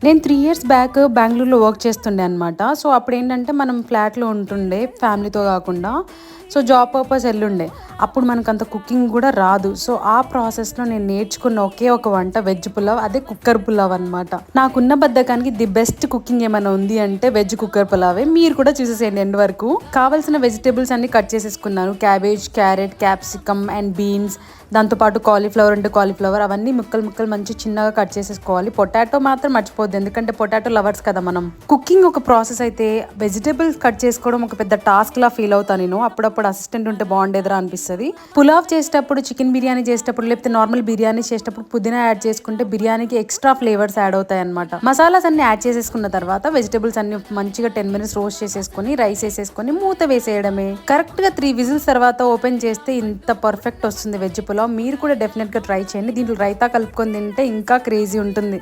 నేను 3 years back బెంగుళూరులో work చేస్తుండే అనమాట. సో, అప్పుడేంటంటే మనం ఫ్లాట్‌లో ఉంటుండే ఫ్యామిలీతో గాకుండా. సో, జాబ్ పర్పస్ ఎళ్ళుండే. అప్పుడు మనకంత కుకింగ్ గూడా రాదు. సో, ఆ ప్రాసెస్‌లో నేను నేర్చుకున్న ఒకే ఒక వంట వెజ్ పులావ్. అదే కుక్కర్ పులావ్ అనమాట. నాకున్న బద్ధకానికి ది బెస్ట్ కుకింగ్ ఏమైనా ఉంది అంటే వెజ్ కుక్కర్ పులావే. మీరు కూడా చూసేసేయండి ఎండ్ వరకు. కావాల్సిన వెజిటబుల్స్ అన్నీ కట్ చేసేసుకున్నాను. Cabbage, carrot, capsicum and beans, దాంతోపాటు కాలీఫ్లవర్ ఉంటే కాలీఫ్లవర్, అవన్నీ ముక్కలు ముక్కలు మంచి చిన్నగా కట్ చేసేసుకోవాలి. పొటాటో మాత్రం మర్చిపోద్దు, ఎందుకంటే పొటాటో లవర్స్ కదా మనం. కుకింగ్ ఒక ప్రాసెస్ అయితే వెజిటబుల్స్ కట్ చేసుకోవడం ఒక పెద్ద టాస్క్ లా ఫీల్ అవుతాను నేను. అప్పుడప్పుడు అసిస్టెంట్ ఉంటే బాగుండేదిరా అనిపిస్తుంది. పులావ్ చేసేటప్పుడు, చికెన్ బిర్యానీ చేసేటప్పుడు, లేకపోతే నార్మల్ బిర్యానీ చేసేటప్పుడు పుదీనా యాడ్ చేసుకుంటే బిర్యానీకి ఎక్స్ట్రా ఫ్లేవర్స్ యాడ్ అవుతాయి అనమాట. మసాలాస్ అన్ని యాడ్ చేసేసుకున్న తర్వాత వెజిటబుల్స్ అన్ని మంచిగా 10 minutes రోస్ట్ చేసేసుకొని రైస్ వేసేసుకొని మూత వేసేయడమే. కరెక్ట్ గా 3 విజిల్స్ తర్వాత ఓపెన్ చేస్తే ఇంత పర్ఫెక్ట్ వస్తుంది వెజ్ పులావ్. మీరు కూడా డెఫినెట్ గా ట్రై చేయండి. దీంట్లో రైతా కలుపుకొని తింటే ఇంకా క్రేజీ ఉంటుంది.